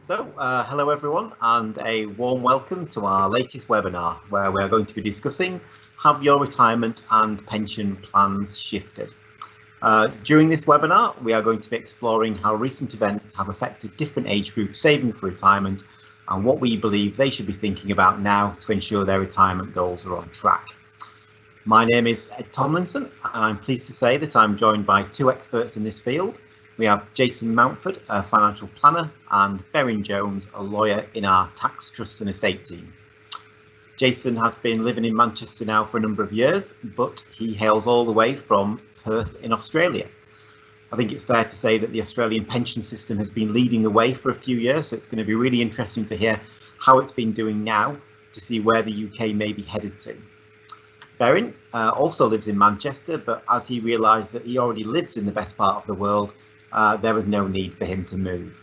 Hello everyone, and a warm welcome to our latest webinar, where we are going to be discussing Have Your Retirement and Pension Plans Shifted? During this webinar, we are going to be exploring how recent events have affected different age groups saving for retirement and what we believe they should be thinking about now to ensure their retirement goals are on track. My name is Ed Tomlinson, and I'm pleased to say that I'm joined by two experts in this field. We have Jason Mountford, a financial planner, and Berrin Jones, a lawyer in our tax, trust and estate team. Jason has been living in Manchester now for a number of years, but he hails all the way from Perth in Australia. I think it's fair to say that the Australian pension system has been leading the way for a few years, so it's going to be really interesting to hear how it's been doing now to see where the UK may be headed to. Berrin also lives in Manchester, but as he realised that he already lives in the best part of the world, there was no need for him to move.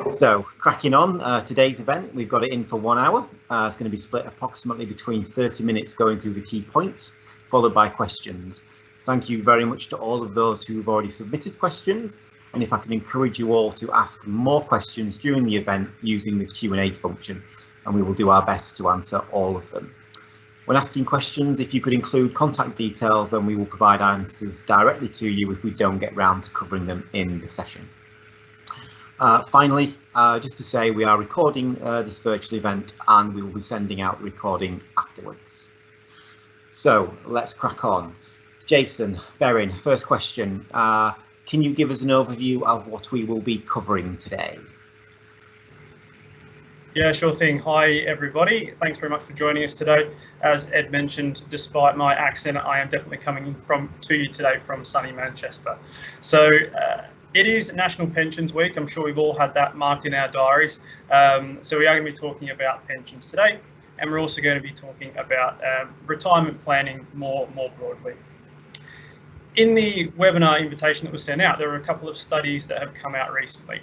So cracking on, today's event, we've got it in for 1 hour. It's going to be split approximately between 30 minutes going through the key points, followed by questions. Thank you very much to all of those who've already submitted questions. And if I can encourage you all to ask more questions during the event using the Q&A function, and we will do our best to answer all of them. When asking questions, if you could include contact details, then we will provide answers directly to you if we don't get round to covering them in the session. Finally, just to say we are recording this virtual event and we will be sending out the recording afterwards. So let's crack on. Jason, Berrin, first question. Can you give us an overview of what we will be covering today? Yeah, sure thing. Hi, everybody. Thanks very much for joining us today. As Ed mentioned, despite my accent, I am definitely coming to you today from sunny Manchester. So it is National Pensions Week. I'm sure we've all had that marked in our diaries. So we are going to be talking about pensions today, and we're also going to be talking about retirement planning more broadly. In the webinar invitation that was sent out, there were a couple of studies that have come out recently.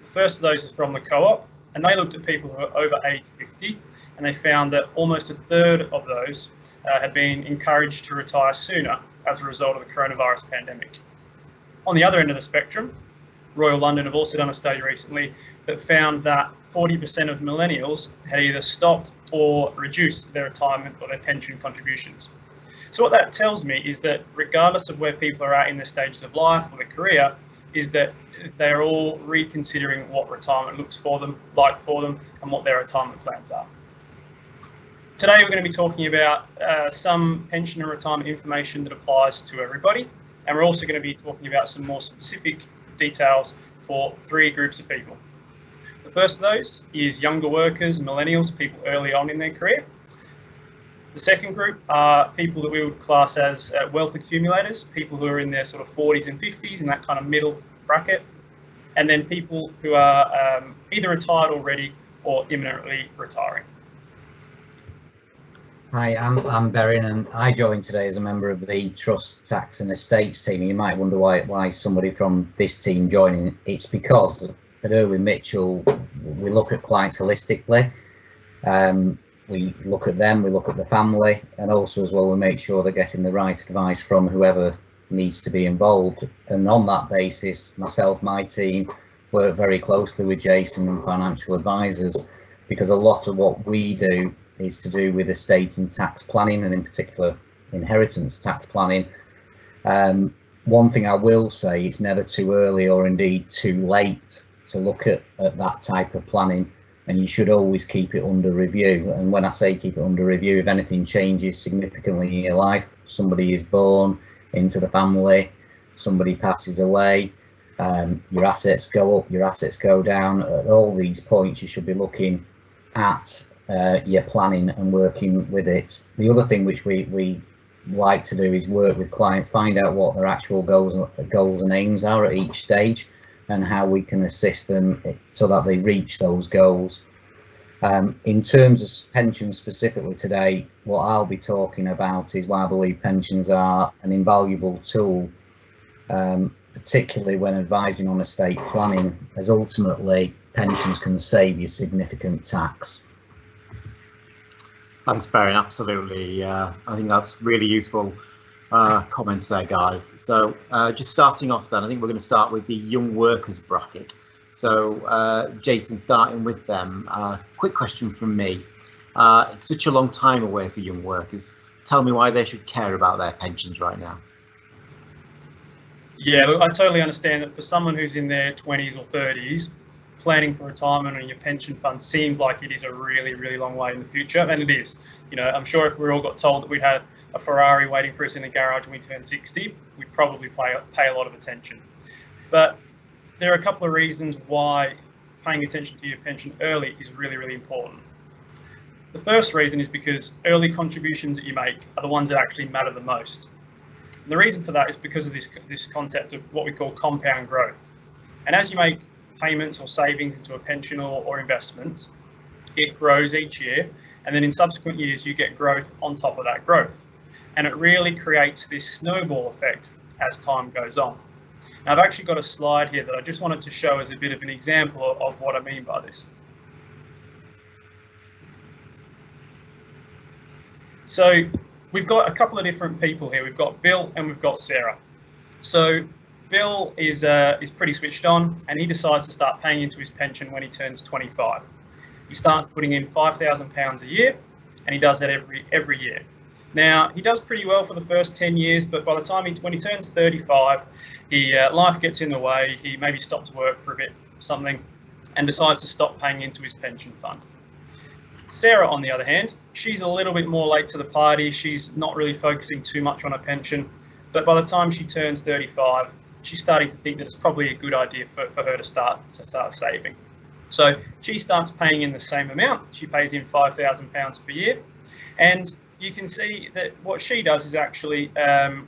The first of those is from the Co-op, and they looked at people who are over age 50, and they found that almost a third of those had been encouraged to retire sooner as a result of the coronavirus pandemic. On the other end of the spectrum, Royal London have also done a study recently that found that 40% of millennials had either stopped or reduced their retirement or their pension contributions. So what that tells me is that regardless of where people are at in their stages of life or their career, is that they're all reconsidering what retirement looks like for them and what their retirement plans are. Today we're going to be talking about some pension and retirement information that applies to everybody, and we're also going to be talking about some more specific details for three groups of people. The first of those is younger workers, millennials, people early on in their career. The second group are people that we would class as wealth accumulators, people who are in their sort of 40s and 50s in that kind of middle bracket, and then people who are either retired already or imminently retiring. Hi, I'm Berrin, and I joined today as a member of the Trust, Tax and Estates team. You might wonder why somebody from this team joining. It's because at Irwin Mitchell we look at clients holistically. We look at them, we look at the family, and also as well we make sure they're getting the right advice from whoever needs to be involved. And on that basis, myself, my team, work very closely with Jason and financial advisors, because a lot of what we do is to do with estate and tax planning, and in particular inheritance tax planning. One thing I will say, it's never too early or indeed too late to look at that type of planning, and you should always keep it under review. And when I say keep it under review, if anything changes significantly in your life, somebody is born into the family, somebody passes away, your assets go up, your assets go down, at all these points you should be looking at your planning and working with it. The other thing which we like to do is work with clients, find out what their actual goals and aims are at each stage, and how we can assist them so that they reach those goals. In terms of pensions specifically today, what I'll be talking about is why I believe pensions are an invaluable tool, particularly when advising on estate planning, as ultimately pensions can save you significant tax. Thanks, Berrin. Absolutely. I think that's really useful comments there, guys. So just starting off then, I think we're going to start with the young workers bracket. So, Jason, starting with them, quick question from me. It's such a long time away for young workers. Tell me why they should care about their pensions right now. Yeah, look, I totally understand that for someone who's in their 20s or 30s, planning for retirement and your pension fund seems like it is a really, really long way in the future, and it is. You know, I'm sure if we all got told that we had a Ferrari waiting for us in the garage when we turn 60, we'd probably pay a lot of attention. But there are a couple of reasons why paying attention to your pension early is really, really important. The first reason is because early contributions that you make are the ones that actually matter the most. And the reason for that is because of this concept of what we call compound growth. And as you make payments or savings into a pension or investments, it grows each year. And then in subsequent years, you get growth on top of that growth. And it really creates this snowball effect as time goes on. Now, I've actually got a slide here that I just wanted to show as a bit of an example of what I mean by this. So we've got a couple of different people here. We've got Bill and we've got Sarah. So Bill is pretty switched on, and he decides to start paying into his pension when he turns 25. He starts putting in £5,000 a year, and he does that every year. Now, he does pretty well for the first 10 years, but by the time when he turns 35, life gets in the way. He maybe stops work for a bit, something, and decides to stop paying into his pension fund. Sarah, on the other hand, she's a little bit more late to the party. She's not really focusing too much on her pension, but by the time she turns 35, she's starting to think that it's probably a good idea for her to start saving. So she starts paying in the same amount. She pays in £5,000 per year, and you can see that what she does is actually,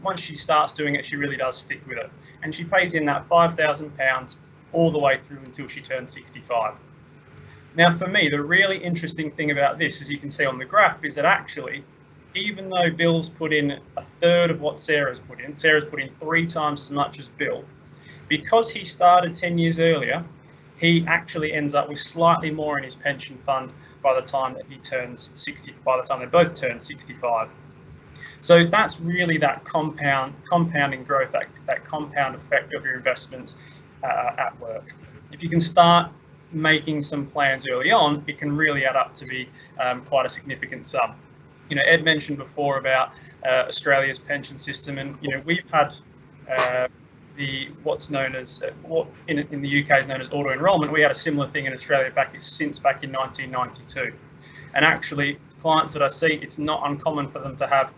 once she starts doing it, she really does stick with it, and she pays in that £5,000 all the way through until she turns 65. Now, for me, the really interesting thing about this, as you can see on the graph, is that actually, even though Bill's put in a third of what Sarah's put in 3 times as much as Bill, because he started 10 years earlier, he actually ends up with slightly more in his pension fund by the time that he turns 60, by the time they both turn 65. So that's really that compounding growth, that compound effect of your investments at work. If you can start making some plans early on, it can really add up to be quite a significant sum. You know, Ed mentioned before about Australia's pension system, and you know, we've had what's known as what in the UK is known as auto enrolment. We had a similar thing in Australia back in 1992, and actually clients that I see, it's not uncommon for them to have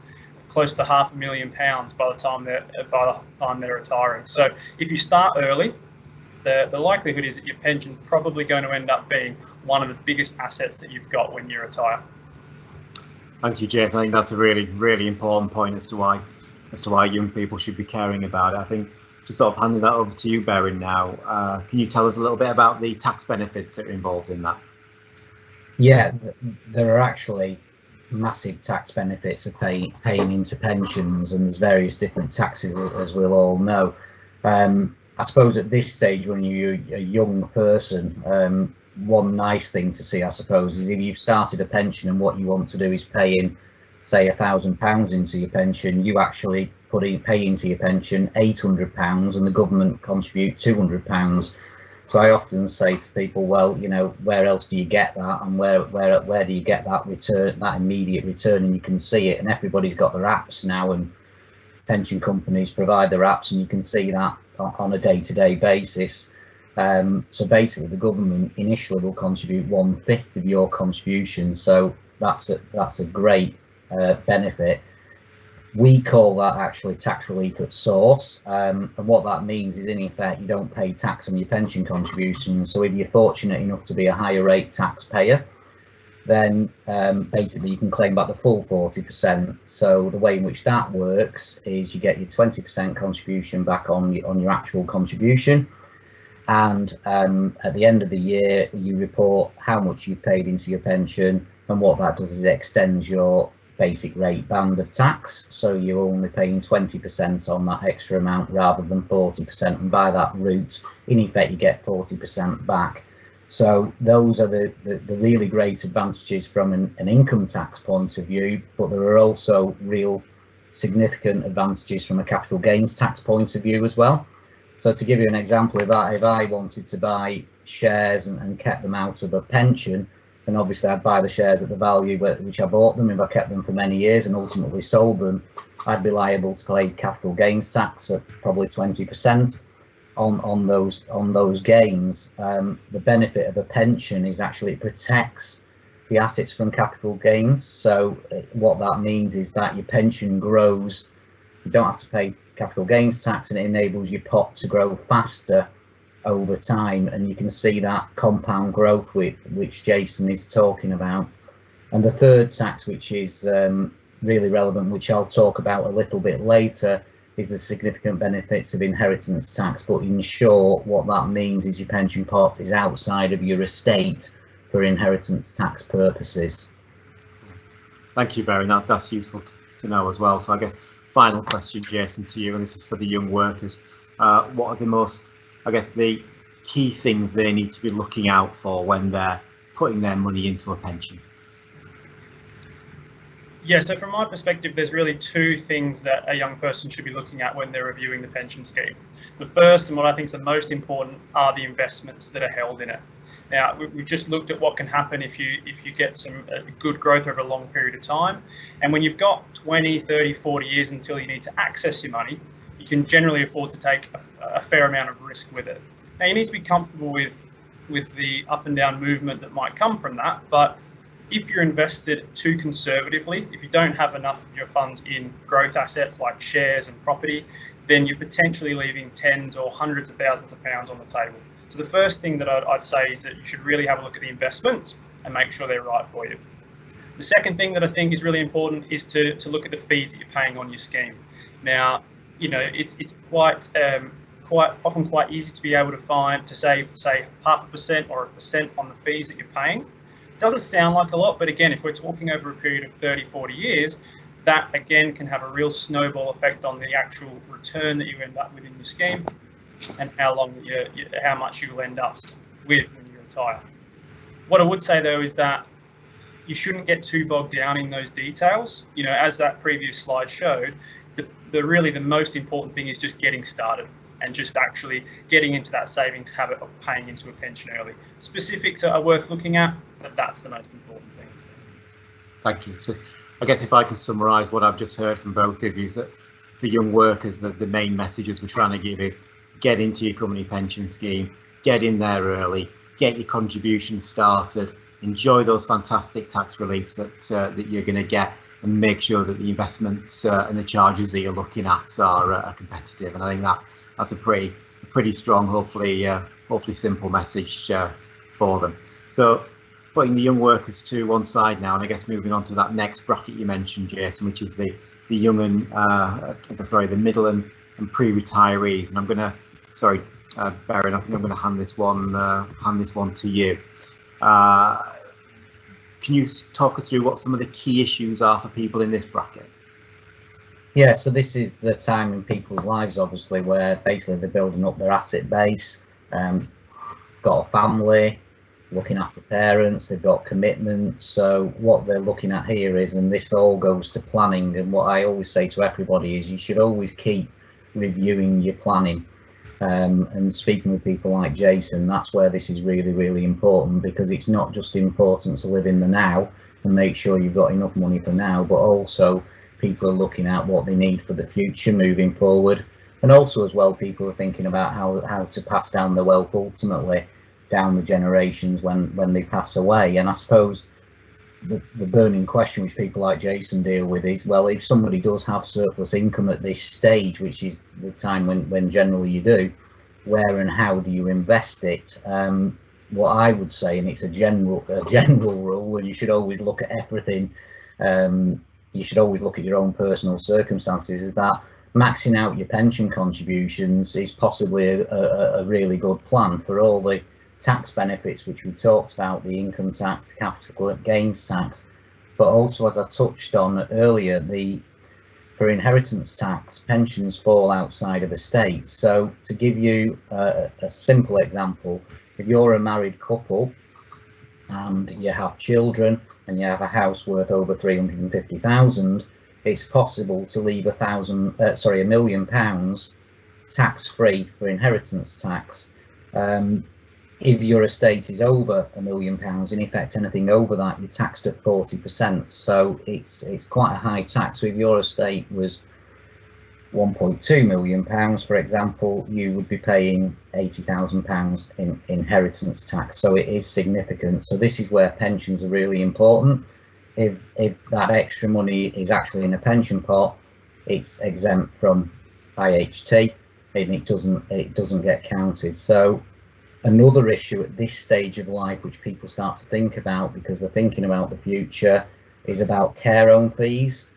close to £500,000 by the time they're retiring. So if you start early, the likelihood is that your pension is probably going to end up being one of the biggest assets that you've got when you retire. Thank you, Jason. I think that's a really, really important point as to why young people should be caring about it. I think just sort of handing that over to you, Berin, now. Can you tell us a little bit about the tax benefits that are involved in that? Yeah, there are actually massive tax benefits of paying into pensions, and there's various different taxes, as we'll all know. I suppose at this stage, when you're a young person, one nice thing to see, I suppose, is if you've started a pension and what you want to do is pay in, say, £1,000 into your pension, you actually pay into your pension £800 and the government contribute £200. So I often say to people, well, you know, where else do you get that, and where do you get that return, that immediate return? And you can see it, and everybody's got their apps now, and pension companies provide their apps, and you can see that on a day-to-day basis. So basically, the government initially will contribute 1/5 of your contribution. So that's a great benefit. We call that actually tax relief at source, and what that means is, in effect, you don't pay tax on your pension contributions. So if you're fortunate enough to be a higher rate taxpayer, then basically you can claim back the full 40%. So the way in which that works is you get your 20% contribution back on your actual contribution, and at the end of the year you report how much you've paid into your pension, and what that does is it extends your basic rate band of tax, so you're only paying 20% on that extra amount rather than 40%, and by that route, in effect, you get 40% back. So those are the really great advantages from an income tax point of view, but there are also real significant advantages from a capital gains tax point of view as well. So to give you an example, if I wanted to buy shares and kept them out of a pension, then obviously I'd buy the shares at the value which I bought them. If I kept them for many years and ultimately sold them, I'd be liable to pay capital gains tax at probably 20% on those gains. The benefit of a pension is actually it protects the assets from capital gains. So what that means is that your pension grows, you don't have to pay capital gains tax, and it enables your pot to grow faster over time, and you can see that compound growth which Jason is talking about. And the third tax, which is really relevant, which I'll talk about a little bit later, is the significant benefits of inheritance tax. But in short, what that means is your pension pot is outside of your estate for inheritance tax purposes. Thank you, Barry. That's useful to know as well. So I guess final question, Jason, to you, and this is for the young workers. What are the most, I guess, the key things they need to be looking out for when they're putting their money into a pension? Yeah, so from my perspective, there's really two things that a young person should be looking at when they're reviewing the pension scheme. The first, and what I think is the most important, are the investments that are held in it. Now, we've just looked at what can happen if you get some good growth over a long period of time. And when you've got 20, 30, 40 years until you need to access your money, you can generally afford to take a fair amount of risk with it. Now, you need to be comfortable with the up and down movement that might come from that. But if you're invested too conservatively, if you don't have enough of your funds in growth assets like shares and property, then you're potentially leaving tens or hundreds of thousands of pounds on the table. So the first thing that I'd say is that you should really have a look at the investments and make sure they're right for you. The second thing that I think is really important is to look at the fees that you're paying on your scheme. Now, you know, it's quite often quite easy to be able to say 0.5% or 1% on the fees that you're paying. Doesn't sound like a lot, but again, if we're talking over a period of 30, 40 years, that again can have a real snowball effect on the actual return that you end up with in your scheme, and how much you'll end up with when you retire. What I would say though is that you shouldn't get too bogged down in those details. You know, as that previous slide showed, the most important thing is just getting started and just actually getting into that savings habit of paying into a pension early. Specifics are worth looking at, but that's the most important thing. Thank you. So I guess if I can summarise what I've just heard from both of you, is that for young workers, the main messages we're trying to give is get into your company pension scheme, get in there early, get your contributions started, enjoy those fantastic tax reliefs that you're going to get, and make sure that the investments and the charges that you're looking at are competitive. And I think that's a pretty strong, hopefully simple message for them. So putting the young workers to one side now, and I guess moving on to that next bracket you mentioned, Jason, which is the young and the middle and pre-retirees. And I'm going to, Barry, I think I'm going to hand this one to you. Can you talk us through what some of the key issues are for people in this bracket? Yeah, so this is the time in people's lives, obviously, where basically they're building up their asset base, got a family, looking after parents, they've got commitments. So what they're looking at here is, and this all goes to planning, and what I always say to everybody is you should always keep reviewing your planning. And speaking with people like Jason, that's where this is really, really important, because it's not just important to live in the now and make sure you've got enough money for now, but also people are looking at what they need for the future moving forward. And also as well, people are thinking about how to pass down the wealth ultimately down the generations when they pass away. And I suppose the burning question which people like Jason deal with is, well, if somebody does have surplus income at this stage, which is the time when generally you do, where and how do you invest it? What I would say, and it's a general rule, and you should always look at everything, you should always look at your own personal circumstances, is that maxing out your pension contributions is possibly a really good plan for all the tax benefits which we talked about, the income tax, capital gains tax, but also, as I touched on earlier, for inheritance tax, pensions fall outside of estate. So to give you a simple example, if you're a married couple and you have children and you have a house worth over 350,000, it's possible to leave £1 million tax-free for inheritance tax. If your estate is over £1 million, in effect anything over that you're taxed at 40%. So it's quite a high tax. So if your estate was £1.2 million, for example, you would be paying £80,000 in inheritance tax. So it is significant. So this is where pensions are really important. If that extra money is actually in a pension pot, it's exempt from IHT and it doesn't get counted. So another issue at this stage of life, which people start to think about because they're thinking about the future, is about care home fees.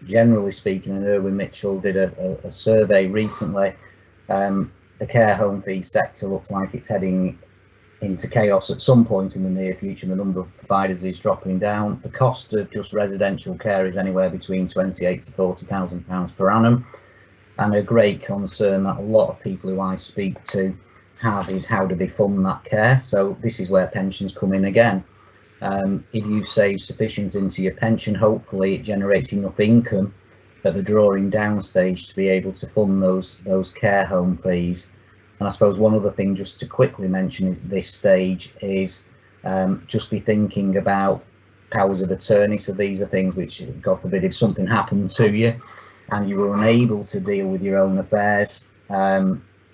Generally speaking, and Irwin Mitchell did a survey recently, the care home fee sector looks like it's heading into chaos at some point in the near future. The number of providers is dropping down. The cost of just residential care is anywhere between £28,000 to £40,000 per annum. And a great concern that a lot of people who I speak to have is how do they fund that care? So this is where pensions come in again. If you save sufficient into your pension, hopefully it generates enough income at the drawing down stage to be able to fund those care home fees. And I suppose one other thing just to quickly mention at this stage is just be thinking about powers of attorney. So these are things which, God forbid, if something happened to you and you were unable to deal with your own affairs,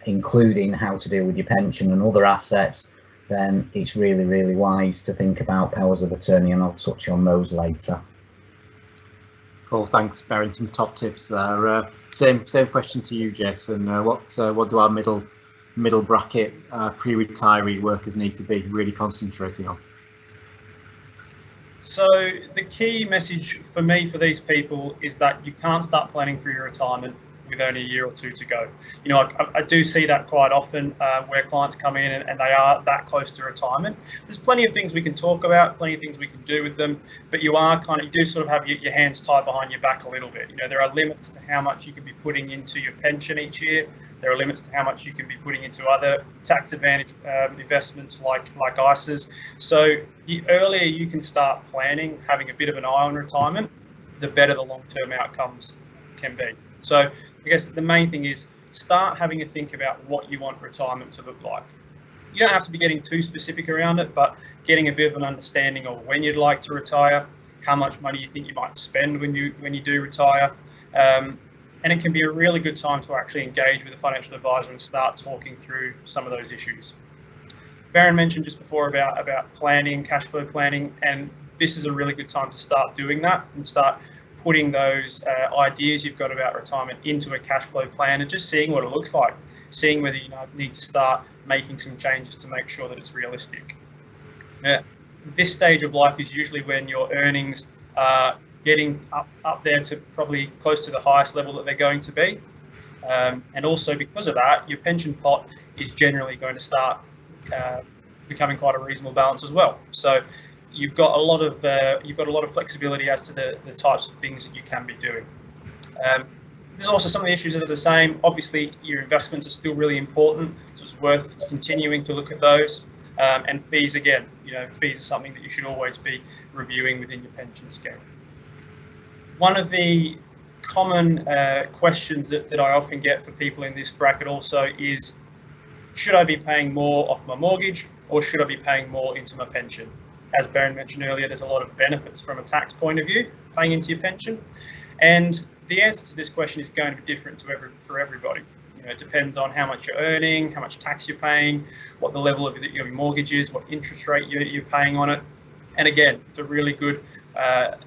including how to deal with your pension and other assets, then it's really, really wise to think about powers of attorney, and I'll touch on those later. Cool, thanks, Barry. Some top tips there. Same question to you, Jess. And what do our middle bracket pre-retiree workers need to be really concentrating on? So the key message for me for these people is that you can't start planning for your retirement with only a year or two to go. You know, I do see that quite often where clients come in and they are that close to retirement. There's plenty of things we can talk about, plenty of things we can do with them, but you do sort of have your hands tied behind your back a little bit. You know, there are limits to how much you can be putting into your pension each year. There are limits to how much you can be putting into other tax advantage investments like ISAs. So the earlier you can start planning, having a bit of an eye on retirement, the better the long-term outcomes can be. So I guess the main thing is start having a think about what you want retirement to look like. You don't have to be getting too specific around it, but getting a bit of an understanding of when you'd like to retire, how much money you think you might spend when you do retire. And it can be a really good time to actually engage with a financial advisor and start talking through some of those issues. Baron mentioned just before about planning, cash flow planning, and this is a really good time to start doing that and start putting those ideas you've got about retirement into a cash flow plan and just seeing what it looks like, seeing whether you need to start making some changes to make sure that it's realistic. This stage of life is usually when your earnings are getting up there to probably close to the highest level that they're going to be. And also because of that, your pension pot is generally going to start becoming quite a reasonable balance as well. So you've got a lot of flexibility as to the types of things that you can be doing. There's also some of the issues that are the same. Obviously, your investments are still really important, so it's worth continuing to look at those. And fees, again, fees are something that you should always be reviewing within your pension scheme. One of the common questions that I often get for people in this bracket also is, should I be paying more off my mortgage or should I be paying more into my pension? As Baron mentioned earlier, there's a lot of benefits from a tax point of view paying into your pension, and the answer to this question is going to be different for everybody. It depends on how much you're earning, how much tax you're paying, what the level of your mortgage is, what interest rate you're paying on it. And again, it's a really good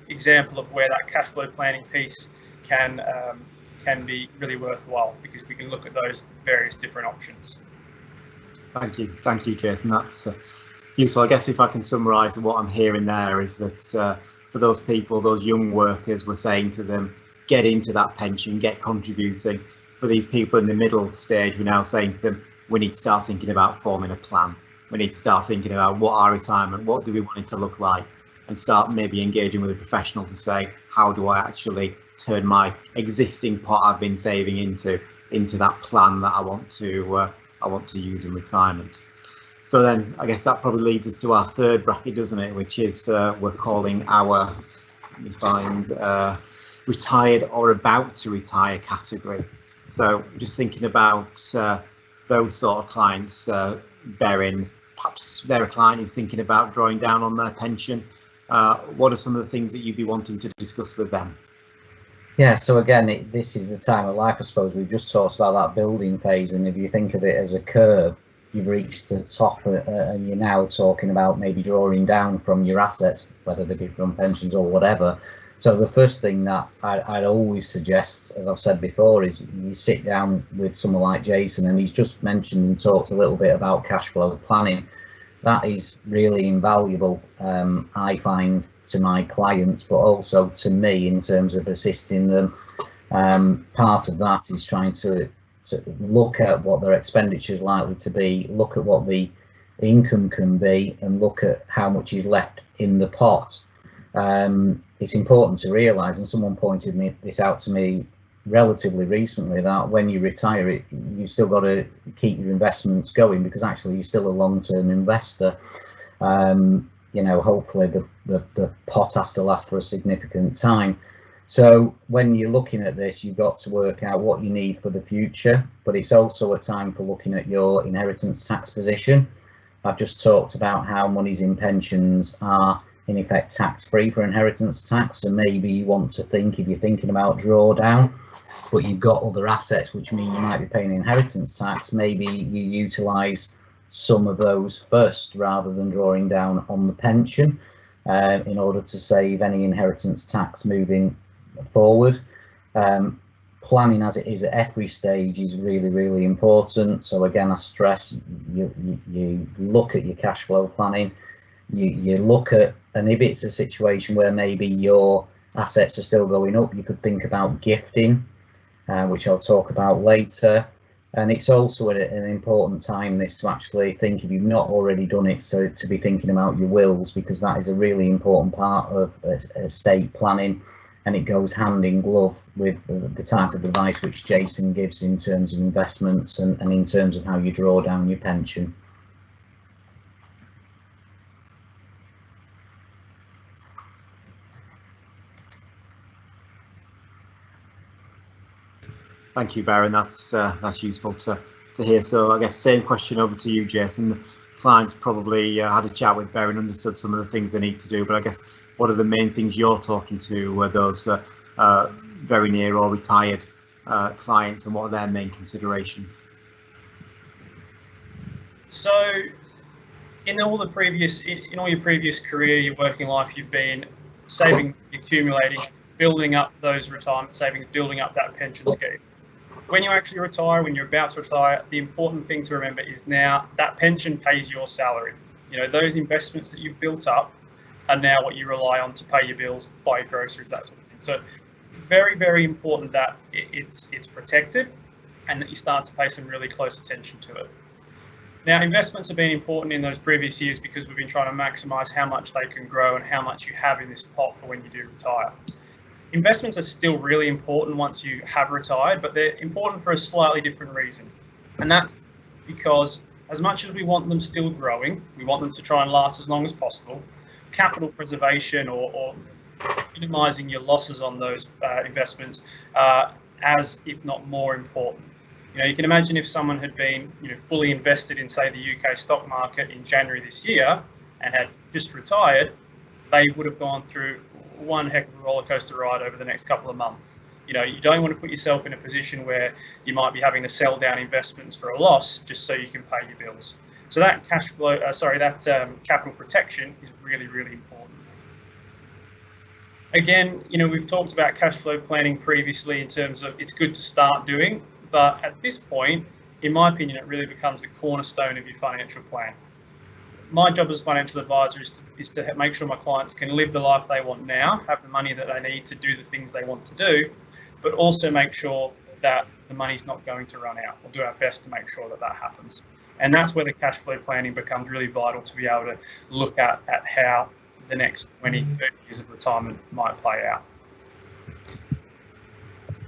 example of where that cash flow planning piece can be really worthwhile, because we can look at those various different options. Thank you, Jason. That's useful. I guess if I can summarise what I'm hearing there is that for those people, those young workers, we're saying to them, get into that pension, get contributing. For these people in the middle stage, we're now saying to them, we need to start thinking about forming a plan. We need to start thinking about what our retirement, what do we want it to look like, and start maybe engaging with a professional to say, how do I actually turn my existing pot I've been saving into that plan that I want to use in retirement. So then I guess that probably leads us to our third bracket, doesn't it, which is we're calling our, let me find, retired or about to retire category. So just thinking about those sort of clients, Berin, perhaps they're a client who's thinking about drawing down on their pension. What are some of the things that you'd be wanting to discuss with them? Yeah, so again, this is the time of life, I suppose. We've just talked about that building phase, and if you think of it as a curve, you've reached the top and you're now talking about maybe drawing down from your assets, whether they be from pensions or whatever. So the first thing that I'd always suggest, as I've said before, is you sit down with someone like Jason, and he's just mentioned and talked a little bit about cash flow planning. That is really invaluable, I find, to my clients, but also to me in terms of assisting them. Part of that is trying to look at what their expenditure is likely to be, look at what the income can be, and look at how much is left in the pot. It's important to realise, and someone pointed this out to me relatively recently, that when you retire, you've still got to keep your investments going, because actually you're still a long-term investor. You know, hopefully the pot has to last for a significant time. So when you're looking at this, you've got to work out what you need for the future, but it's also a time for looking at your inheritance tax position. I've just talked about how monies in pensions are in effect tax-free for inheritance tax, and maybe you want to think, if you're thinking about drawdown, but you've got other assets which mean you might be paying inheritance tax, maybe you utilise some of those first rather than drawing down on the pension in order to save any inheritance tax moving forward. Planning as it is at every stage is really, really important. So again, I stress you look at your cash flow planning, you look at, and if it's a situation where maybe your assets are still going up, you could think about gifting, which I'll talk about later. And it's also an important time, this, to actually think, if you've not already done it, so to be thinking about your wills, because that is a really important part of estate planning, and it goes hand in glove with the type of advice which Jason gives in terms of investments and in terms of how you draw down your pension. Thank you, Berin. That's useful to hear. So I guess same question over to you, Jason. The clients probably had a chat with Berin, understood some of the things they need to do, but I guess what are the main things you're talking to those very near or retired clients, and what are their main considerations? So in all your previous career, your working life, you've been saving, accumulating, building up those retirement savings, building up that pension scheme. When you actually retire, when you're about to retire, the important thing to remember is now that pension pays your salary. You know, those investments that you've built up are now what you rely on to pay your bills, buy your groceries, that sort of thing. So very, very important that it's protected and that you start to pay some really close attention to it. Now, investments have been important in those previous years because we've been trying to maximise how much they can grow and how much you have in this pot for when you do retire. Investments are still really important once you have retired, but they're important for a slightly different reason. And that's because as much as we want them still growing, we want them to try and last as long as possible, capital preservation or minimising your losses on those investments as, if not more important. You know, you can imagine if someone had been, fully invested in, say, the UK stock market in January this year and had just retired, they would have gone through one heck of a roller coaster ride over the next couple of months. You know, you don't want to put yourself in a position where you might be having to sell down investments for a loss just so you can pay your bills. So that capital protection is really, really important. Again, we've talked about cash flow planning previously in terms of it's good to start doing, but at this point, in my opinion, it really becomes the cornerstone of your financial plan. My job as a financial advisor is to make sure my clients can live the life they want now, have the money that they need to do the things they want to do, but also make sure that the money's not going to run out. We'll do our best to make sure that that happens. And that's where the cash flow planning becomes really vital, to be able to look at how the next 20, 30 years of retirement might play out.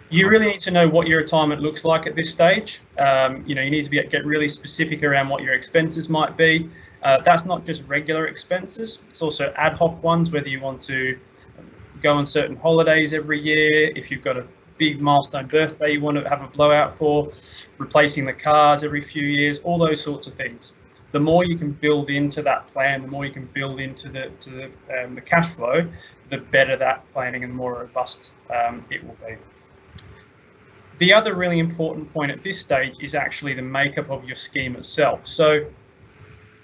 You really need to know what your retirement looks like at this stage. You need to get really specific around what your expenses might be. That's not just regular expenses, it's also ad hoc ones, whether you want to go on certain holidays every year, if you've got a big milestone birthday you want to have a blowout for, replacing the cars every few years, all those sorts of things. The more you can build into that plan, the more you can build into the cash flow, the better that planning and the more robust it will be. The other really important point at this stage is actually the makeup of your scheme itself. So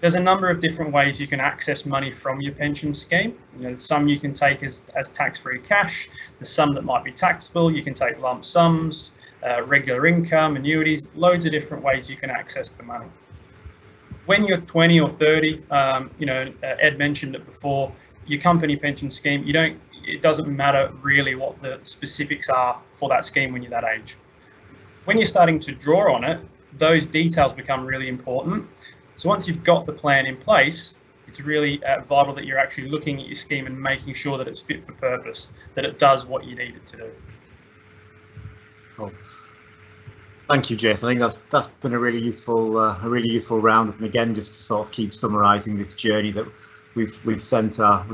there's a number of different ways you can access money from your pension scheme. Some you can take as tax-free cash. There's some that might be taxable. You can take lump sums, regular income, annuities, loads of different ways you can access the money. When you're 20 or 30, Ed mentioned it before, your company pension scheme, it doesn't matter really what the specifics are for that scheme when you're that age. When you're starting to draw on it, those details become really important. So once you've got the plan in place, it's really vital that you're actually looking at your scheme and making sure that it's fit for purpose, that it does what you need it to do. Cool. Thank you, Jason. I think that's been a really useful roundup. And again, just to sort of keep summarising this journey that we've sent our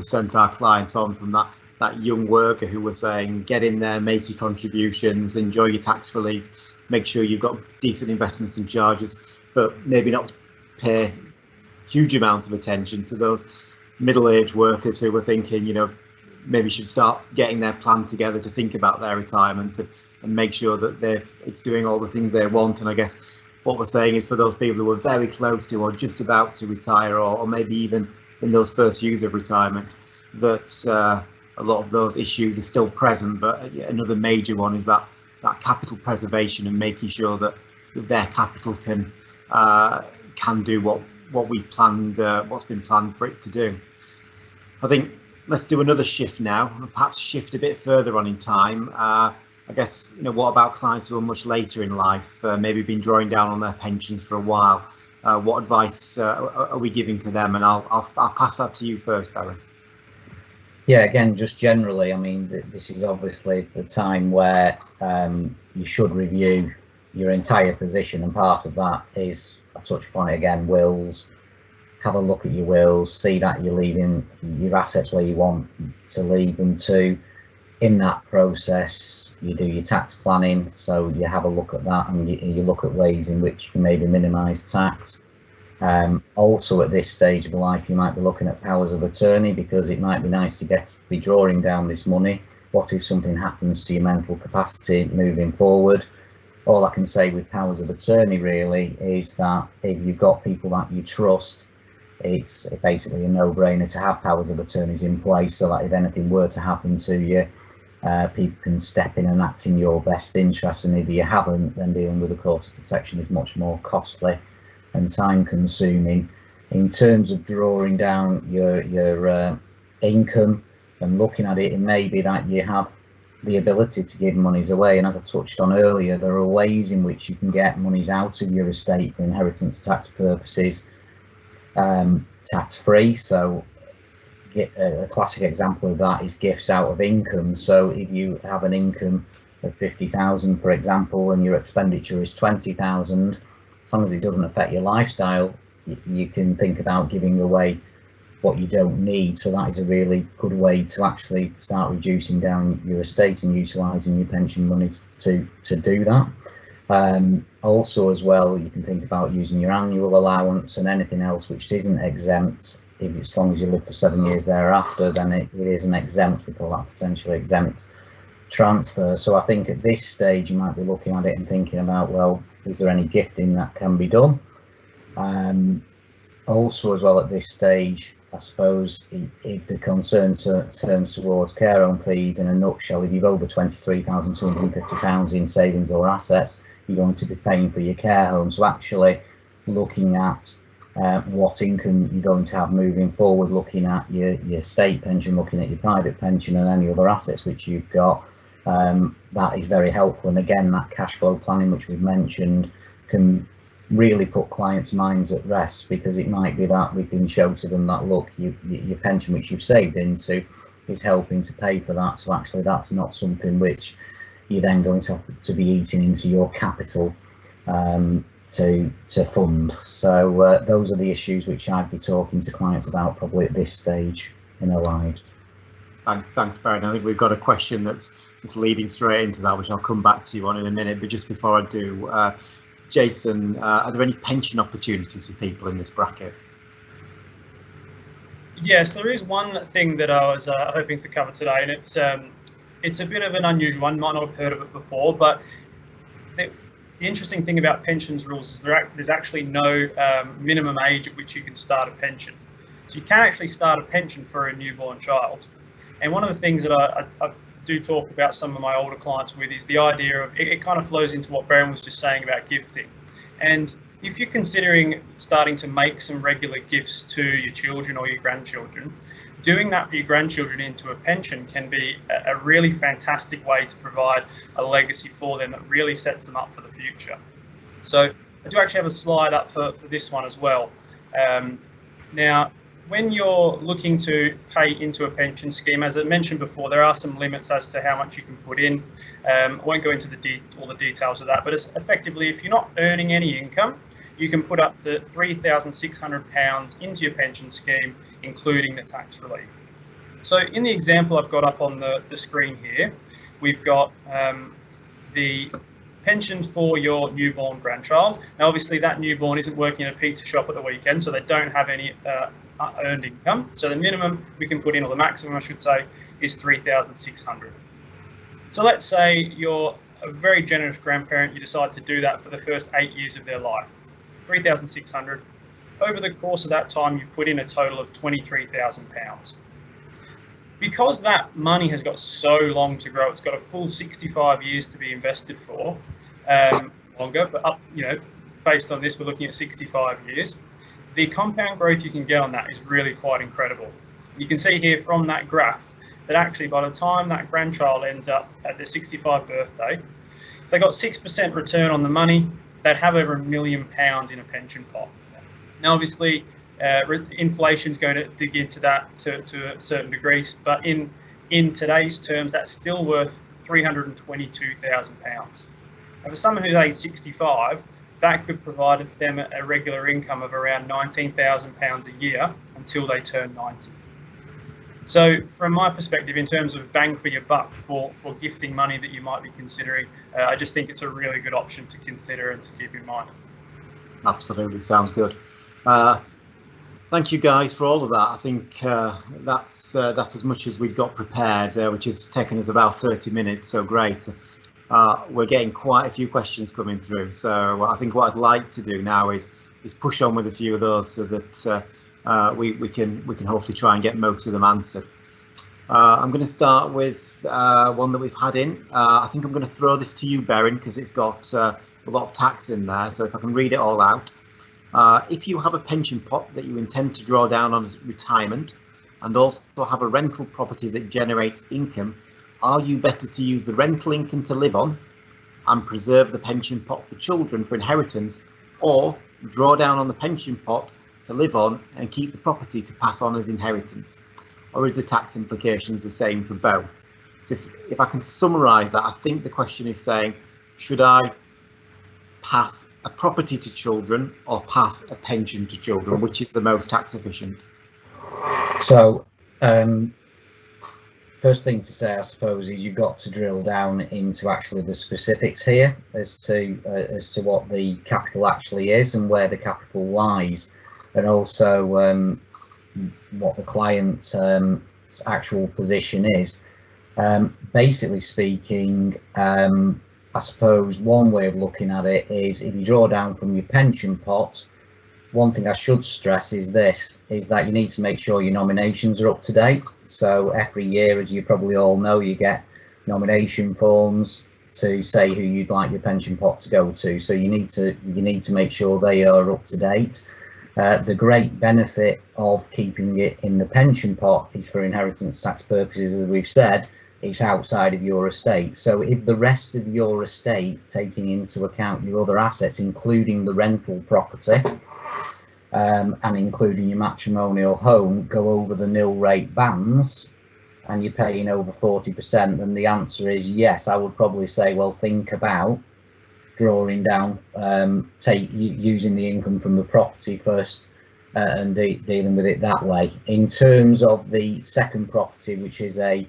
clients on, from that young worker who was saying, get in there, make your contributions, enjoy your tax relief, make sure you've got decent investments and charges, but maybe not pay huge amounts of attention to those middle-aged workers who were thinking, maybe should start getting their plan together to think about their retirement and make sure that it's doing all the things they want. And I guess what we're saying is, for those people who are very close to or just about to retire, or maybe even in those first years of retirement, that a lot of those issues are still present. But another major one is that capital preservation and making sure that their capital can do what we've planned, what's been planned for it to do. I think let's do another shift now, and perhaps shift a bit further on in time. I guess, what about clients who are much later in life, maybe been drawing down on their pensions for a while? What advice are we giving to them? And I'll pass that to you first, Barry. Yeah, again, just generally, I mean, this is obviously the time where you should review your entire position, and part of that is, I touch upon it again, wills. Have a look at your wills, see that you're leaving your assets where you want to leave them to. In that process, you do your tax planning, so you have a look at that, and you look at ways in which you can maybe minimise tax. Also, at this stage of life, you might be looking at powers of attorney, because it might be nice to be drawing down this money. What if something happens to your mental capacity moving forward? All I can say with powers of attorney really is that if you've got people that you trust, it's basically a no-brainer to have powers of attorneys in place, so that if anything were to happen to you, people can step in and act in your best interest. And if you haven't, then dealing with the court of protection is much more costly and time consuming. In terms of drawing down your income and looking at it, it may be that you have the ability to give monies away, and as I touched on earlier, there are ways in which you can get monies out of your estate for inheritance tax purposes tax free. So a classic example of that is gifts out of income. So if you have an income of 50,000, for example, and your expenditure is 20,000, as long as it doesn't affect your lifestyle, you can think about giving away what you don't need. So that is a really good way to actually start reducing down your estate and utilising your pension money to do that. Also, as well, you can think about using your annual allowance and anything else which isn't exempt. As long as you live for 7 years thereafter, then it isn't exempt. We call that potentially exempt transfer. So I think at this stage you might be looking at it and thinking about, well, is there any gifting that can be done? Also, as well, at this stage, I suppose, if the concern turns towards care home fees, in a nutshell, if you've over £23,250 in savings or assets, you're going to be paying for your care home. So actually looking at what income you're going to have moving forward, looking at your state pension, looking at your private pension and any other assets which you've got, that is very helpful. And again, that cash flow planning which we've mentioned can really put clients' minds at rest, because it might be that we can show to them that, look, your pension which you've saved into is helping to pay for that. So actually that's not something which you're then going to have to be eating into your capital to fund. So those are the issues which I'd be talking to clients about probably at this stage in their lives. Thanks, Barry. I think we've got a question that's it's leading straight into that, which I'll come back to you on in a minute. But just before I do, Jason, are there any pension opportunities for people in this bracket? Yes, there is one thing that I was hoping to cover today, and it's a bit of an unusual one. You might not have heard of it before, but the interesting thing about pensions rules is there's actually no minimum age at which you can start a pension. So you can actually start a pension for a newborn child. And one of the things that I do talk about some of my older clients with is the idea of it kind of flows into what Baron was just saying about gifting. And if you're considering starting to make some regular gifts to your children or your grandchildren, doing that for your grandchildren into a pension can be a really fantastic way to provide a legacy for them that really sets them up for the future. So I do actually have a slide up for this one as well. Now, when you're looking to pay into a pension scheme, as I mentioned before, there are some limits as to how much you can put in. I won't go into all the details of that, but it's effectively, if you're not earning any income, you can put up to £3,600 into your pension scheme, including the tax relief. So in the example I've got up on the screen here, we've got the pension for your newborn grandchild. Now, obviously, that newborn isn't working in a pizza shop at the weekend, so they don't have any earned income. So the minimum we can put in, or the maximum I should say, is £3,600. So let's say you're a very generous grandparent, you decide to do that for the first 8 years of their life. £3,600. Over the course of that time, you put in a total of £23,000. Because that money has got so long to grow, it's got a full 65 years to be invested for, longer, but up, based on this, we're looking at 65 years. The compound growth you can get on that is really quite incredible. You can see here from that graph that actually by the time that grandchild ends up at their 65th birthday, if they got 6% return on the money, they'd have over £1 million in a pension pot. Now, obviously, inflation is going to dig into that to a certain degree, but in today's terms, that's still worth £322,000. And for someone who's age 65, that could provide them a regular income of around £19,000 a year until they turn 90. So from my perspective, in terms of bang for your buck for gifting money that you might be considering, I just think it's a really good option to consider and to keep in mind. Absolutely, sounds good. Thank you guys for all of that. I think that's as much as we've got prepared, which has taken us about 30 minutes, so great. We're getting quite a few questions coming through, so I think what I'd like to do now is push on with a few of those so that we can hopefully try and get most of them answered. I'm going to start with one that we've had in. I think I'm going to throw this to you, Baron, because it's got a lot of tax in there, so if I can read it all out. If you have a pension pot that you intend to draw down on retirement and also have a rental property that generates income, are you better to use the rental income to live on and preserve the pension pot for children for inheritance, or draw down on the pension pot to live on and keep the property to pass on as inheritance? Or is the tax implications the same for both? So if I can summarise that, I think the question is saying, should I pass a property to children or pass a pension to children? Which is the most tax efficient? So first thing to say, I suppose, is you've got to drill down into actually the specifics here as to what the capital actually is and where the capital lies, and also what the client's actual position is. Basically speaking, I suppose one way of looking at it is if you draw down from your pension pot, one thing I should stress is that you need to make sure your nominations are up to date. So every year, as you probably all know, you get nomination forms to say who you'd like your pension pot to go to. So you need to make sure they are up to date. The great benefit of keeping it in the pension pot is for inheritance tax purposes, as we've said. It's outside of your estate. So if the rest of your estate, taking into account your other assets, including the rental property and including your matrimonial home, go over the nil rate bands and you're paying over 40%, then the answer is yes. I would probably say, well, think about drawing down, using the income from the property first and dealing with it that way. In terms of the second property, which is a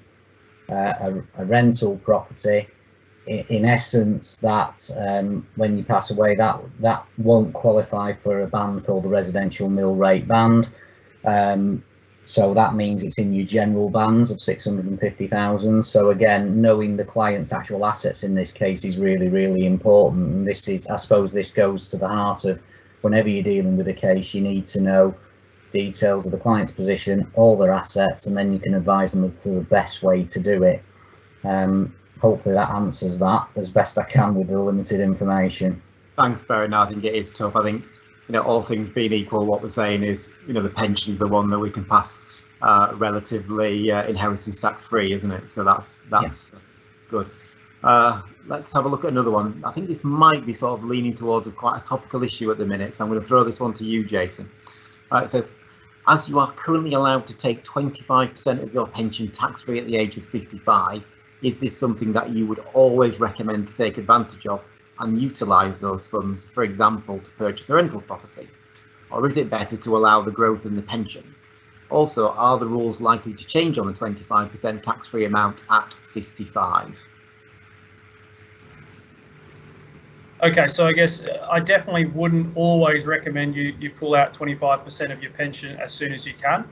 a rental property, in essence, that when you pass away, that won't qualify for a band called the residential mill rate band. So that means it's in your general bands of 650,000. So again, knowing the client's actual assets in this case is really, really important. And this is, I suppose, this goes to the heart of whenever you're dealing with a case, you need to know details of the client's position, all their assets, and then you can advise them as to the best way to do it. Hopefully that answers that as best I can with the limited information. Thanks, Barry. No, I think it is tough. I think, all things being equal, what we're saying is, the pension is the one that we can pass relatively inheritance tax free, isn't it? So that's good. Let's have a look at another one. I think this might be sort of leaning towards quite a topical issue at the minute, so I'm going to throw this one to you, Jason. It says, as you are currently allowed to take 25% of your pension tax free at the age of 55, is this something that you would always recommend to take advantage of and utilise those funds, for example, to purchase a rental property? Or is it better to allow the growth in the pension? Also, are the rules likely to change on the 25% tax-free amount at 55? Okay, so I guess I definitely wouldn't always recommend you pull out 25% of your pension as soon as you can.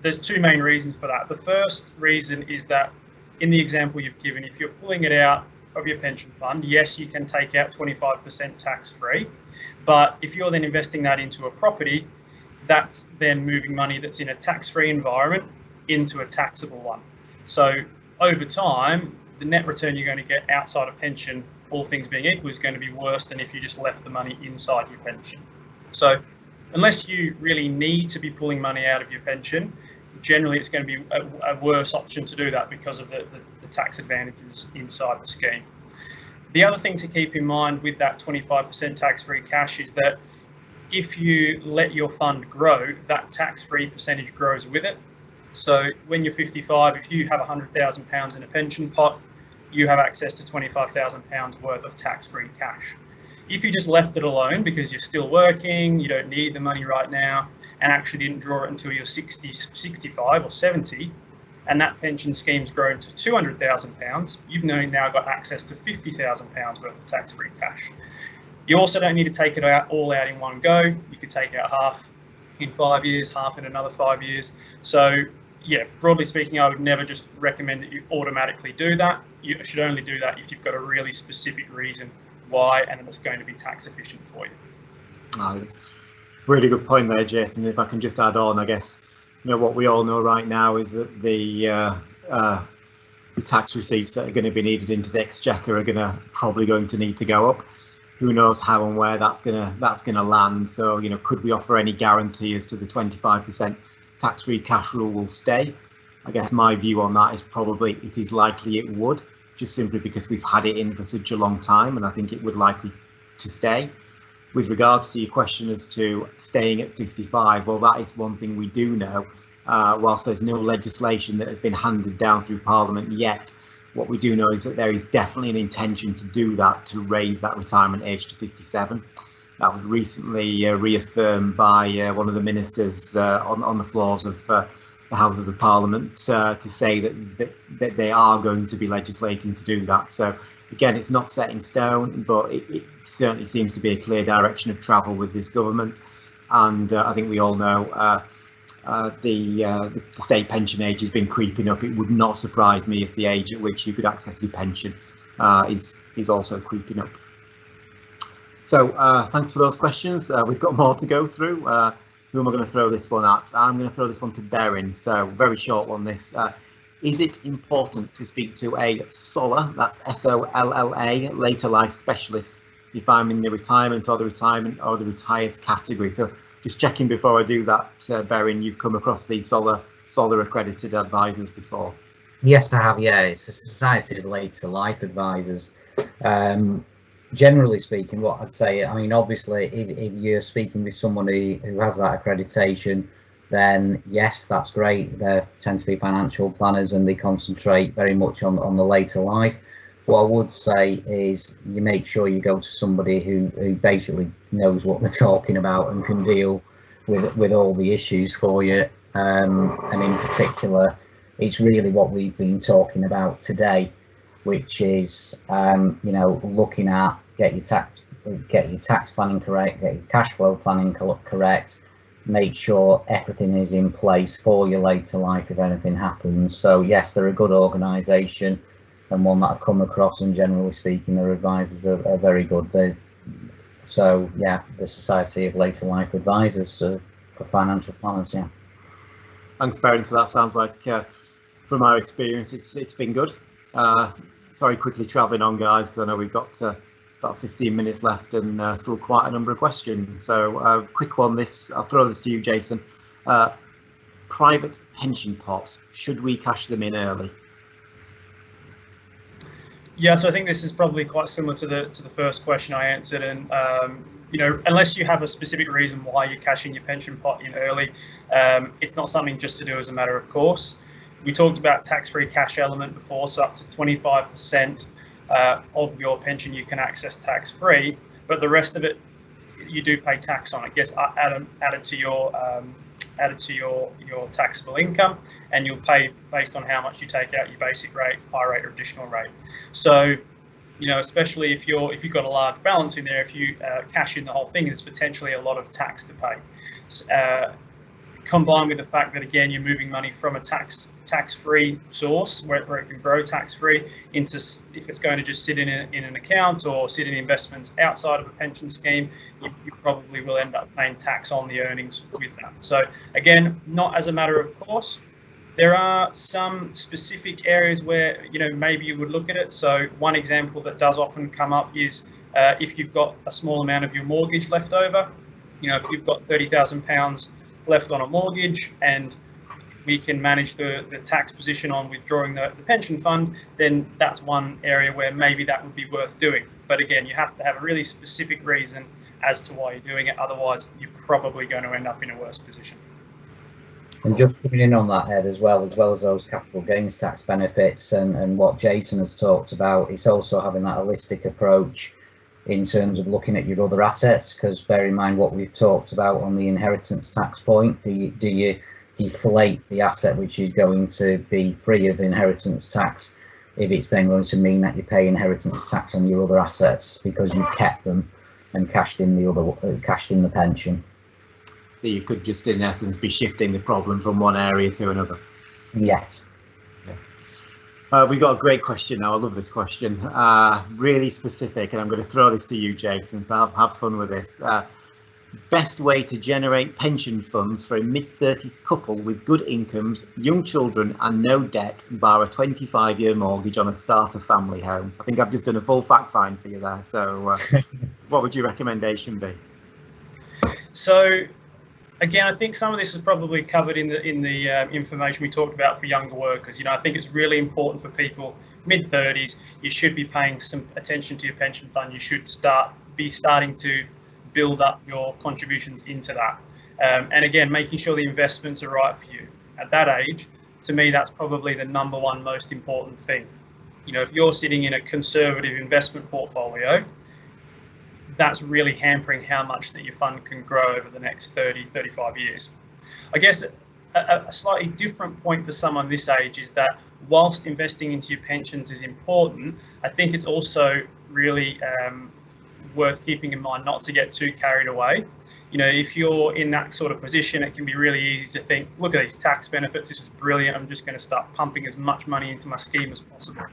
There's two main reasons for that. The first reason is that in the example you've given, if you're pulling it out of your pension fund, yes, you can take out 25% tax-free, but if you're then investing that into a property, that's then moving money that's in a tax-free environment into a taxable one. So over time, the net return you're going to get outside of pension, all things being equal, is going to be worse than if you just left the money inside your pension. So unless you really need to be pulling money out of your pension, generally it's going to be a worse option to do that because of the tax advantages inside the scheme. The other thing to keep in mind with that 25% tax-free cash is that if you let your fund grow, that tax-free percentage grows with it. So when you're 55, if you have £100,000 in a pension pot, you have access to £25,000 worth of tax-free cash. If you just left it alone because you're still working, you don't need the money right now, and actually didn't draw it until you're 60, 65 or 70, and that pension scheme's grown to £200,000, you've now got access to £50,000 worth of tax-free cash. You also don't need to take it all out in one go. You could take out half in 5 years, half in another 5 years. So yeah, broadly speaking, I would never just recommend that you automatically do that. You should only do that if you've got a really specific reason why, and it's going to be tax efficient for you. That's a really good point there, Jason. If I can just add on, I guess, what we all know right now is that the tax receipts that are going to be needed into the Exchequer are probably going to need to go up. Who knows how and where that's gonna land? So could we offer any guarantee as to the 25% tax-free cash rule will stay? I guess my view on that is probably it is likely it would, just simply because we've had it in for such a long time, and I think it would likely to stay. With regards to your question as to staying at 55, well, that is one thing we do know. Whilst there's no legislation that has been handed down through Parliament yet, what we do know is that there is definitely an intention to do that, to raise that retirement age to 57. That was recently reaffirmed by one of the ministers on the floors of the Houses of Parliament to say that they are going to be legislating to do that. So again, it's not set in stone, but it certainly seems to be a clear direction of travel with this government. And I think we all know the state pension age has been creeping up. It would not surprise me if the age at which you could access your pension is also creeping up. So thanks for those questions. We've got more to go through. Who am I going to throw this one at? I'm going to throw this one to Berin. So very short one. This is it important to speak to a SOLA, that's SOLLA, later life specialist, if I'm in the retirement or the retired category? So just checking before I do that, Berin, you've come across these SOLA accredited advisors before? Yes, I have. Yeah, it's a Society of Later Life Advisors. Generally speaking, what I'd say, I mean, obviously, if you're speaking with somebody who has that accreditation, then yes, that's great. They tend to be financial planners and they concentrate very much on the later life. What I would say is you make sure you go to somebody who basically knows what they're talking about and can deal with all the issues for you. And in particular, it's really what we've been talking about today, which is looking at get your tax planning correct, get your cash flow planning correct, make sure everything is in place for your later life if anything happens. So yes, they're a good organisation and one that I've come across, and generally speaking, their advisors are very good. The Society of Later Life Advisors for financial planners. Yeah. Thanks, Barry. So that sounds like, from our experience, it's been good. Sorry, quickly travelling on, guys, because I know we've got about 15 minutes left and still quite a number of questions. So quick one, I'll throw this to you, Jason. Private pension pots, should we cash them in early? Yeah, so I think this is probably quite similar to the first question I answered, and unless you have a specific reason why you're cashing your pension pot in early, it's not something just to do as a matter of course. We talked about tax-free cash element before, so up to 25% of your pension you can access tax-free, but the rest of it you do pay tax on. It gets added to your taxable income, and you'll pay based on how much you take out your basic rate, high rate, or additional rate. So, especially if you've got a large balance in there, if you cash in the whole thing, there's potentially a lot of tax to pay. Combined with the fact that, again, you're moving money from a tax-free source where it can grow tax-free into, if it's going to just sit in an account or sit in investments outside of a pension scheme, you probably will end up paying tax on the earnings with that. So again, not as a matter of course. There are some specific areas where maybe you would look at it. So one example that does often come up is if you've got a small amount of your mortgage left over. If you've got £30,000 left on a mortgage and we can manage the tax position on withdrawing the pension fund, then that's one area where maybe that would be worth doing. But again, you have to have a really specific reason as to why you're doing it. Otherwise, you're probably going to end up in a worse position. And just coming in on that, Ed, as well as those capital gains tax benefits and what Jason has talked about, it's also having that holistic approach in terms of looking at your other assets, because bear in mind what we've talked about on the inheritance tax point. Do you deflate the asset which is going to be free of inheritance tax if it's then going to mean that you pay inheritance tax on your other assets because you kept them and cashed in the pension? So you could just, in essence, be shifting the problem from one area to another. Yes. We've got a great question now. I love this question. Really specific, and I'm going to throw this to you, Jason, so have fun with this. Best way to generate pension funds for a mid-30s couple with good incomes, young children and no debt, bar a 25-year mortgage on a starter family home. I think I've just done a full fact find for you there. So what would your recommendation be? So again, I think some of this was probably covered in the information we talked about for younger workers. I think it's really important for people mid-30s. You should be paying some attention to your pension fund. You should be starting to build up your contributions into that. And again, making sure the investments are right for you. At that age, to me, that's probably the number one most important thing. If you're sitting in a conservative investment portfolio, that's really hampering how much that your fund can grow over the next 30, 35 years. I guess a slightly different point for someone this age is that whilst investing into your pensions is important, I think it's also really worth keeping in mind not to get too carried away. If you're in that sort of position, it can be really easy to think, look at these tax benefits, this is brilliant, I'm just going to start pumping as much money into my scheme as possible.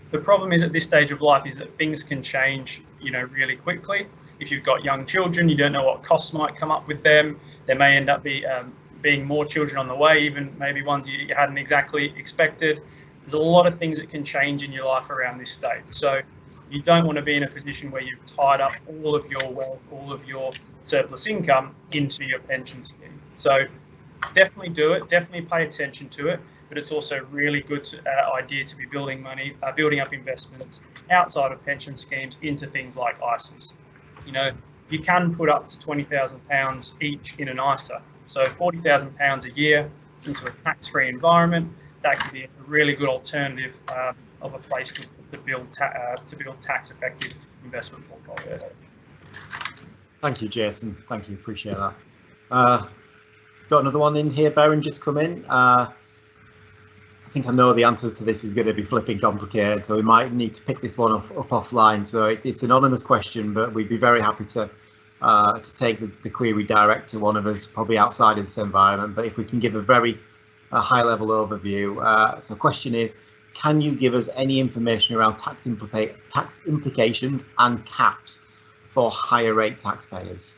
The problem is at this stage of life is that things can change, really quickly. If you've got young children, you don't know what costs might come up with them. There may end up being more children on the way, even maybe ones you hadn't exactly expected. There's a lot of things that can change in your life around this stage. So you don't want to be in a position where you've tied up all of your wealth, all of your surplus income into your pension scheme. So definitely do it, definitely pay attention to it. But it's also a really good idea to be building up investments outside of pension schemes into things like ISAs. You can put up to £20,000 each in an ISA. So £40,000 a year into a tax-free environment, that could be a really good alternative of a place to build tax-effective investment portfolios. Thank you, Jason. Thank you. Appreciate that. Got another one in here, Baron, just come in. think I know the answers to this is going to be flipping complicated, so we might need to pick this one up offline. So it's an anonymous question, but we'd be very happy to take the query direct to one of us, probably outside of this environment. But if we can give a very high-level overview. So the question is, can you give us any information around tax implications and caps for higher rate taxpayers?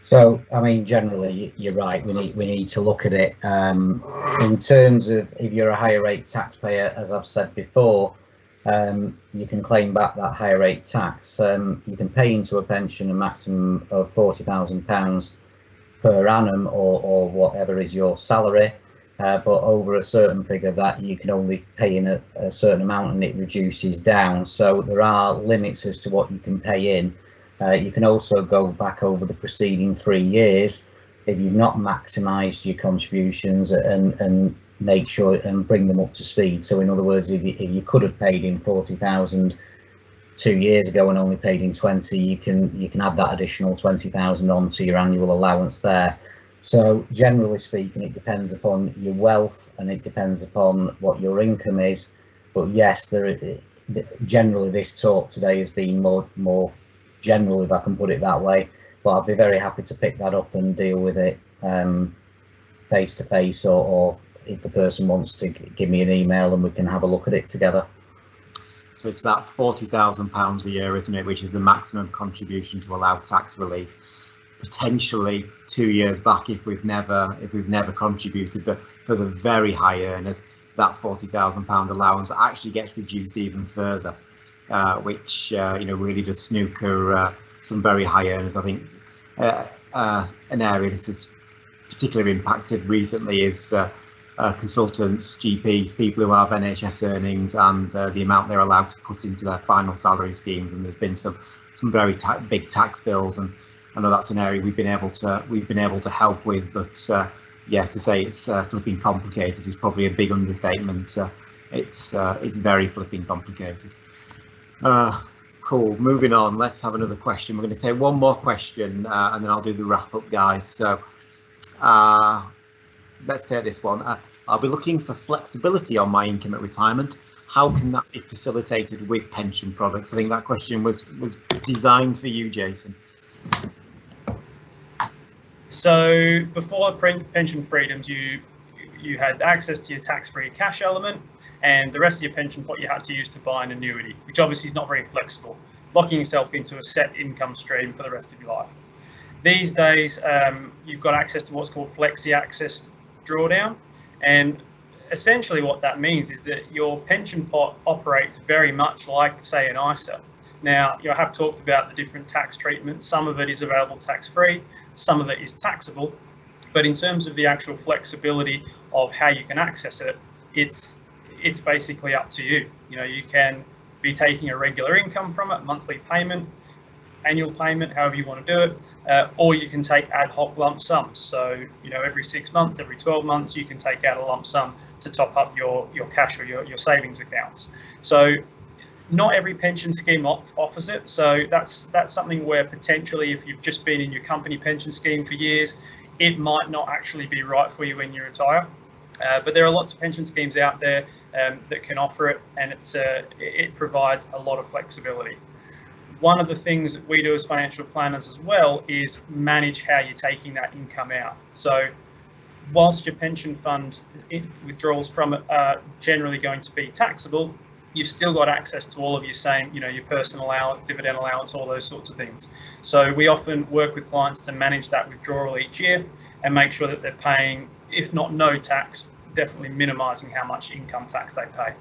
So, I mean, generally, you're right. We need to look at it in terms of if you're a higher rate taxpayer. As I've said before, you can claim back that higher rate tax. You can pay into a pension a maximum of £40,000 per annum, or whatever is your salary. But over a certain figure, that you can only pay in a certain amount, and it reduces down. So there are limits as to what you can pay in. You can also go back over the preceding 3 years if you've not maximised your contributions and make sure and bring them up to speed. So in other words, if you could have paid in 40,000 2 years ago and only paid in 20, you can add that additional 20,000 onto your annual allowance there. So generally speaking, it depends upon your wealth and it depends upon what your income is. But yes, generally this talk today has been more general, if I can put it that way, but I'll be very happy to pick that up and deal with it face to face, or if the person wants to give me an email and we can have a look at it together. So it's that £40,000 a year, isn't it, which is the maximum contribution to allow tax relief. Potentially 2 years back, if we've never contributed, but for the very high earners, that £40,000 allowance actually gets reduced even further. Which really does snooker some very high earners. I think an area this has particularly impacted recently is consultants, GPs, people who have NHS earnings, and the amount they're allowed to put into their final salary schemes. And there's been some very big tax bills, and I know that's an area we've been able to help with. But yeah, to say it's flipping complicated is probably a big understatement. It's very flipping complicated. Cool, moving on, let's have another question. We're going to take one more question and then I'll do the wrap up, guys. So let's take this one. I'll be looking for flexibility on my income at retirement. How can that be facilitated with pension products? I think that question was designed for you, Jason. So before pension freedoms, you had access to your tax-free cash element, and the rest of your pension pot you had to use to buy an annuity, which obviously is not very flexible, locking yourself into a set income stream for the rest of your life. These days, you've got access to what's called Flexi Access Drawdown, and essentially what that means is that your pension pot operates very much like, say, an ISA. Now, I have talked about the different tax treatments. Some of it is available tax-free, some of it is taxable, but in terms of the actual flexibility of how you can access it, it's basically up to you. You can be taking a regular income from it, monthly payment, annual payment, however you want to do it, or you can take ad hoc lump sums. So, every 6 months, every 12 months, you can take out a lump sum to top up your cash or your savings accounts. So not every pension scheme offers it. So that's something where potentially, if you've just been in your company pension scheme for years, it might not actually be right for you when you retire. But there are lots of pension schemes out there that can offer it, and it provides a lot of flexibility. One of the things that we do as financial planners as well is manage how you're taking that income out. So whilst your pension fund withdrawals from it are generally going to be taxable, you've still got access to all of your your personal allowance, dividend allowance, all those sorts of things. So we often work with clients to manage that withdrawal each year and make sure that they're paying, if not no tax, definitely minimising how much income tax they pay.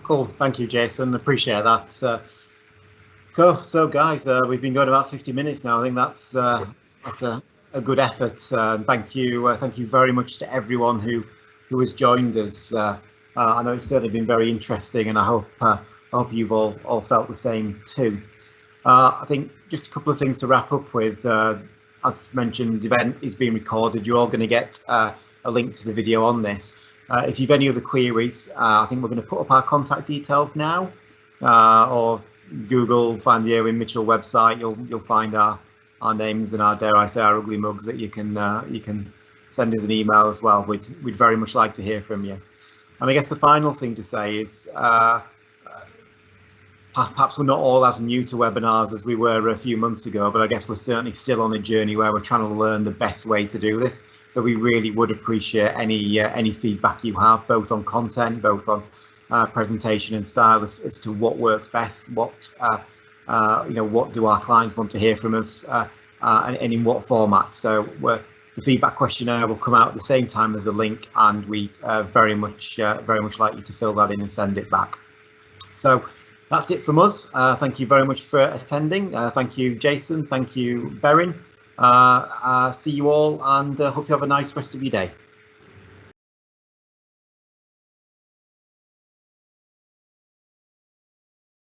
Cool, thank you, Jason. Appreciate that. Cool. So, guys, we've been going about 50 minutes now. I think that's a good effort. Thank you very much to everyone who has joined us. I know it's certainly been very interesting, and I hope you've all felt the same too. I think just a couple of things to wrap up with. As mentioned, the event is being recorded. You're all going to get a link to the video on this. If you've any other queries, I think we're going to put up our contact details now, or Google, find the Irwin Mitchell website. You'll find our names and our, dare I say, our ugly mugs that you can send us an email as well. We'd very much like to hear from you. And I guess the final thing to say is perhaps we're not all as new to webinars as we were a few months ago, but I guess we're certainly still on a journey where we're trying to learn the best way to do this. So we really would appreciate any feedback you have, both on content, both on presentation and style, as to what works best, what what do our clients want to hear from us, and in what formats. So the feedback questionnaire will come out at the same time as the link, and we very much like you to fill that in and send it back. So that's it from us. Thank you very much for attending. Thank you, Jason. Thank you, Berin. See you all, and hope you have a nice rest of your day.